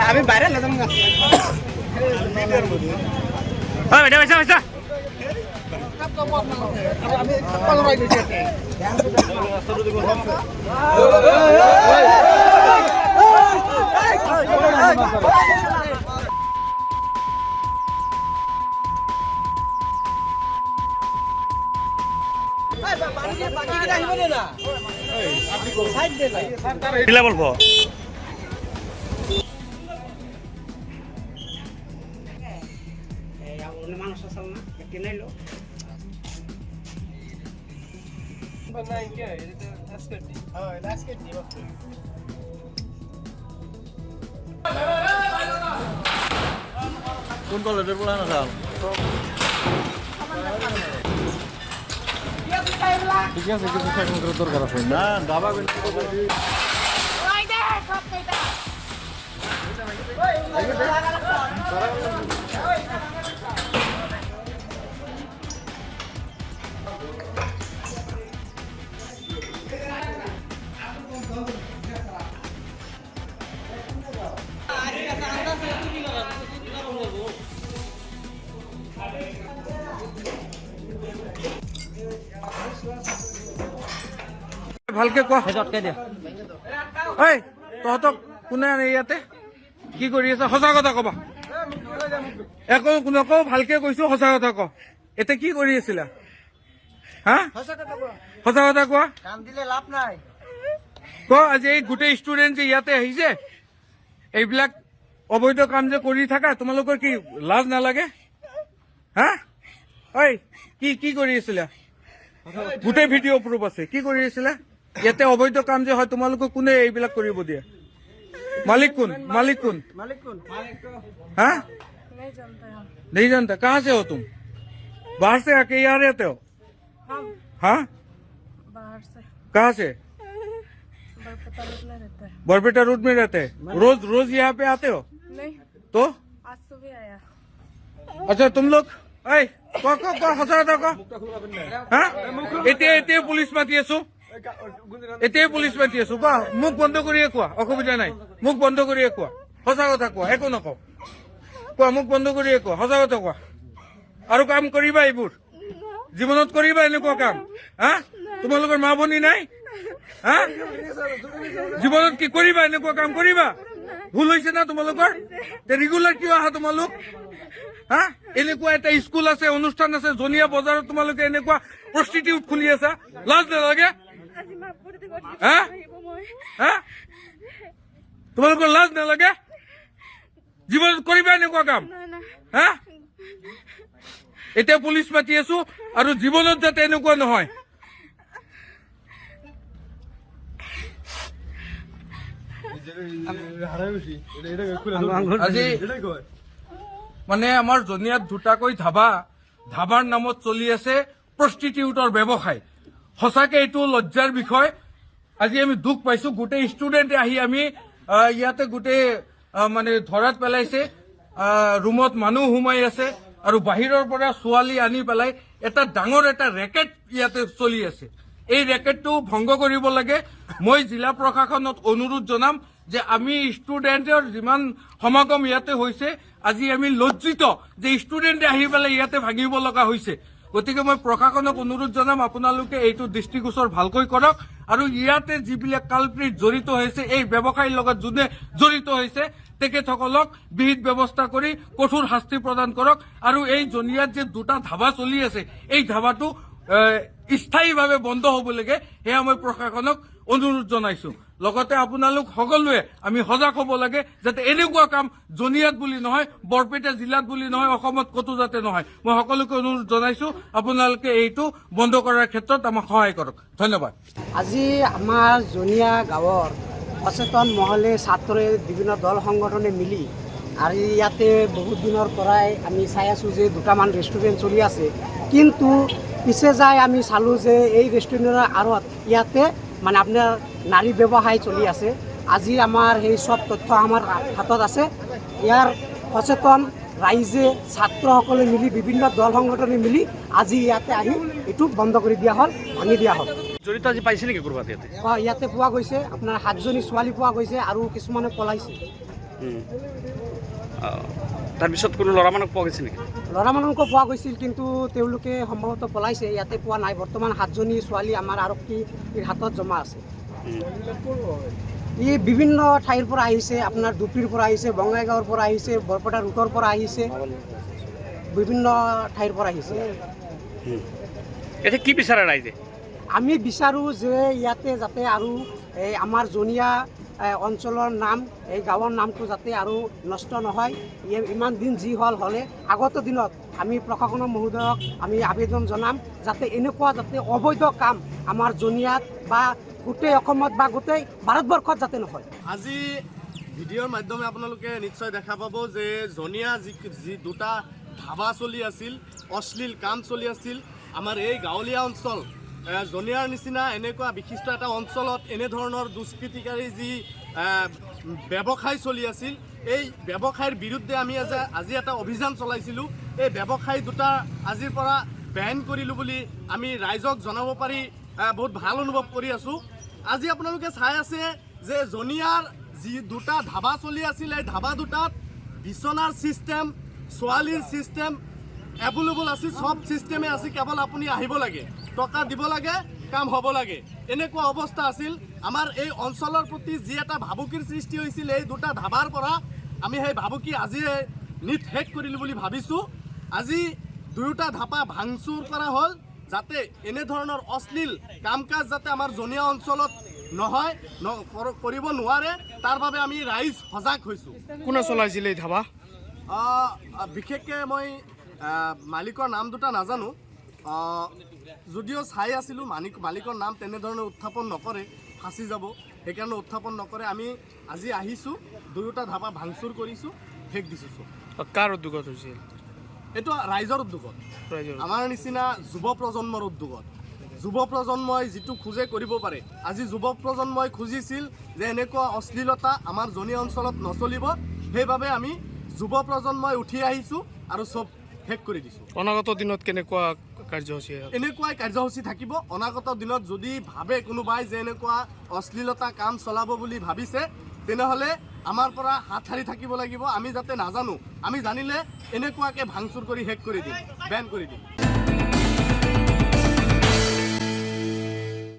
আমি বাইরে নাযাম না বলবো মানুষ আসল না একটি নাইলো কোন কলেজের পড়ানো যাও ঠিক আছে কিছু সেকেন্ড করে দরকার আছে না দাবা ভালকে কোৱা ঐ তহঁতক কোনে আনে ইয়াতে কি কৰি আছা সঁচা কথা কবা একো নকওঁ ভালকে কৈছো সঁচা কথা ক এতিয়া কি কৰি আছিলা হা সঁচা কথা কোৱা ক আজি এই গোটেই ষ্টুডেণ্ট যে ইয়াতে আহিছে এইবিলাক অবৈধ কাম যে কৰি থাকা তোমালোকৰ কি লাজ নালাগে হা ঐ কি কৰি আছিলা গোটেই ভিডিঅ' প্ৰুফ আছে কি কৰি আছিলা ইয়াতে অবৈধ কাম যে হয় তোমালোকক কোনে এইবিলাক কৰিব দিয়ে मालिक कौन हाँ नहीं जानता कहाँ से हो तुम बाहर से आके यहाँ रहते हो हाँ बाहर से कहाँ से बरपेटा रोड में रहते हैं रोज यहाँ पे आते हो नहीं तो आज सुबह आया अच्छा तुम लोग हाँ এতিয়া পুলিচ মাতি আছো এতিয়াই পুলিচ মাতি আছো কোৱা মুখ বন্ধ কৰিয়ে কোৱা অসুবিধা নাই মুখ বন্ধ কৰিয়ে কোৱা সঁচা কথা কোৱা একো নকওঁ কোৱা মুখ বন্ধ কৰিয়ে কোৱা সঁচা কথা কোৱা আৰু কাম কৰিবা এইবোৰ জীৱনত কৰিবা এনেকুৱা কাম হা তোমালোকৰ মা ভনী নাই হা জীৱনত কি কৰিবা এনেকুৱা কাম কৰিবা ভুল হৈছে না তোমালোকৰ ৰেগুলাৰ কিয় আহা তোমালোক হা এনেকুৱা এটা স্কুল আছে অনুষ্ঠান আছে জনিয়া বজাৰত তোমালোকে এনেকুৱা প্ৰস্টিটিউট খুলি আছা লাজ নালাগে তোমালোকৰ লাজ নালাগে জীৱনত কৰিবা এনেকুৱা কাম হা এতিয়া পুলিচ মাতি আছো আৰু জীৱনত যাতে এনেকুৱা নহয় আজি মানে আমাৰ জনিয়াত দুটাকৈ ধাবাৰ নামত চলি আছে প্ৰস্টিটিউটৰ ব্যৱসায় সঁচাকে এইটো লজ্জাৰ বিষয় আজি আমি দুখ পাইছো গোটেই ষ্টুডেণ্টে আহি আমি ইয়াতে গোটেই মানে ধৰাত পেলাইছে ৰুমত মানুহ সোমাই আছে আৰু বাহিৰৰ পৰা ছোৱালী আনি পেলাই এটা ডাঙৰ এটা ৰেকেট ইয়াতে চলি আছে এই ৰেকেটটো ভংগ কৰিব লাগে মই জিলা প্ৰশাসনক অনুৰোধ জনাম যে আমি ষ্টুডেণ্টৰ যিমান সমাগম ইয়াতে হৈছে আজি আমি লজ্জিত যে ষ্টুডেণ্টে আহি পেলাই ইয়াতে ভাঙিব লগা হৈছে গতিকে মই প্ৰশাসনক অনুৰোধ জনাম আপোনালোকে এইটো দৃষ্টিগোচৰ ভালকৈ কৰক আৰু ইয়াতে যিবিলাক কালপ্ৰিট জড়িত হৈছে এই ব্যৱসায়ীৰ লগত যোনে জড়িত হৈছে তেখেতসকলক বিহিত ব্যৱস্থা কৰি কঠোৰ শাস্তি প্ৰদান কৰক আৰু এই জনিয়াত যে দুটা ধাবা চলি আছে এই ধাবাটো স্থায়ীভাৱে বন্ধ হ'ব লাগে সেয়া মই প্ৰশাসনক অনুৰোধ জনাইছো লগতে আপোনালোক সকলোৱে আমি সজাগ হ'ব লাগে যাতে এনেকুৱা কাম জনিয়াত বুলি নহয় বৰপেটা জিলাত বুলি নহয় অসমত কতো যাতে নহয় মই সকলোকে অনুৰোধ জনাইছো আপোনালোকে এইটো বন্ধ কৰাৰ ক্ষেত্ৰত আমাক সহায় কৰক ধন্যবাদ আজি আমাৰ জনিয়া গাঁৱৰ সচেতন মহলে ছাত্ৰই বিভিন্ন দল সংগঠনে মিলি আৰু ইয়াতে বহুত দিনৰ পৰাই আমি চাই আছোঁ যে দুটামান ৰেষ্টুৰেণ্ট চলি আছে কিন্তু পিছে যাই আমি চালোঁ যে এই ৰেষ্টুৰেণ্টৰ আঁৰত ইয়াতে মানে আপোনাৰ নাৰী ব্যৱসায় চলি আছে আজি আমাৰ সেই সব তথ্য আমাৰ হাতত আছে ইয়াৰ সচেতন ৰাইজে ছাত্ৰসকলে মিলি বিভিন্ন দল সংগঠনে মিলি আজি ইয়াতে আহি এইটো বন্ধ কৰি দিয়া হ'ল ভাঙি দিয়া হ'ল জড়িত আজি পাইছে নেকি ক'ৰবাত ইয়াতে? ইয়াতে পোৱা গৈছে, আপোনাৰ 7জনী ছোৱালী পোৱা গৈছে আৰু কিছুমানে পলাইছে। তাৰপিছত কোনো ল'ৰা মানুহক পোৱা গৈছে নেকি? ল'ৰা মানুহকো পোৱা গৈছিল, কিন্তু তেওঁলোকে সম্ভৱতঃ পলাইছে। ইয়াতে পোৱা নাই। বৰ্তমান 7জনী ছোৱালী আমাৰ আৰক্ষীৰ হাতত জমা আছে। ই বিভিন্ন ঠাইৰ পৰা আহিছে, আপোনাৰ দুপিৰ পৰা আহিছে, বঙাইগাঁৱৰ পৰা আহিছে, বৰপেটা ৰুটৰ পৰা আহিছে, বিভিন্ন ঠাইৰ পৰা আহিছে। এতিয়া কি বিচাৰে ৰাইজে? আমি বিচাৰোঁ যে ইয়াতে যাতে আৰু এই আমাৰ জনীয়া অঞ্চলৰ নাম, এই গাঁৱৰ নামটো যাতে আৰু নষ্ট নহয়। ইমান দিন যি হ'লে আগত দিনত আমি প্ৰশাসনৰ মহোদয়ক আমি আবেদন জনাম যাতে এনেকুৱা যাতে অবৈধ কাম আমাৰ জনীয়াত বা গোটেই অসমত বা গোটেই ভাৰতবৰ্ষত যাতে নহয়। আজি ভিডিঅ'ৰ মাধ্যমে আপোনালোকে নিশ্চয় দেখা পাব যে জনীয়া যি দুটা ধাবা চলি আছিল, অশ্লীল কাম চলি আছিল আমাৰ এই গাঁৱলীয়া অঞ্চল জনীয়াৰ নিচিনা এনেকুৱা বিশিষ্ট এটা অঞ্চলত এনেধৰণৰ দুষ্কৃতিকাৰী যি ব্যৱসায় চলি আছিল, এই ব্যৱসায়ৰ বিৰুদ্ধে আমি আজি এটা অভিযান চলাইছিলোঁ। এই ব্যৱসায় দুটা আজিৰ পৰা বেন কৰিলোঁ বুলি আমি ৰাইজক জনাব পাৰি বহুত ভাল অনুভৱ কৰি আছোঁ। আজি আপোনালোকে চাই আছে যে জনীয়াৰ যি দুটা ধাবা চলি আছিল, এই ধাবা দুটাত বিচনাৰ ছিষ্টেম, ছোৱালীৰ ছিষ্টেম এভেইলেবল আছিল, সব ছিষ্টেমে আছিল। কেৱল আপুনি আহিব লাগে, টকা দিব লাগে, কাম হ'ব লাগে, এনেকুৱা অৱস্থা আছিল। আমাৰ এই অঞ্চলৰ প্ৰতি যি এটা ভাবুকিৰ সৃষ্টি হৈছিল এই দুটা ধাবাৰ পৰা, আমি সেই ভাবুকি আজিয়ে শেষ কৰিলোঁ বুলি ভাবিছোঁ। আজি দুয়োটা ধাবা ভাঙচুৰ কৰা হ'ল যাতে এনেধৰণৰ অশ্লীল কাম কাজ যাতে আমাৰ জনীয়া অঞ্চলত নহয়, কৰিব নোৱাৰে, তাৰ বাবে আমি ৰাইজ সজাগ হৈছোঁ। কোনে চলাইছিল এই ধাবা? বিশেষকৈ মই মালিকৰ নাম দুটা নাজানো, যদিও চাই আছিলোঁ মালিকৰ নাম তেনেধৰণে উত্থাপন নকৰে, ফাঁচি যাব, সেইকাৰণে উত্থাপন নকৰে। আমি আজি আহিছোঁ, দুয়োটা ধাবা ভাঙচুৰ কৰিছোঁ, শেষ দিছোঁ। কাৰ উদ্যোগত হৈছিল? এইটো ৰাইজৰ উদ্যোগত, আমাৰ নিচিনা যুৱ প্ৰজন্মৰ উদ্যোগত। যুৱ প্ৰজন্মই যিটো খোজে কৰিব পাৰে। আজি যুৱ প্ৰজন্মই খুজিছিল যে এনেকুৱা অশ্লীলতা আমাৰ জনীয়া অঞ্চলত নচলিব, সেইবাবে আমি যুৱ প্ৰজন্মই উঠি আহিছোঁ আৰু চব শেষ কৰি দিছোঁ। অনাগত দিনত কেনেকুৱা কাৰ্যসূচী? এনেকুৱাই কাৰ্যসূচী থাকিব। অনাগত দিনত যদি ভাবে কোনোবাই যে এনেকুৱা অশ্লীলতা কাম চলাব বুলি ভাবিছে, তেনেহ'লে আমাৰ পৰা হাত সাৰি থাকিব লাগিব। আমি যাতে নাজানো, আমি জানিলে এনেকুৱাকৈ ভাঙচুৰ কৰি শেষ কৰি দিম, বেন কৰি দিম।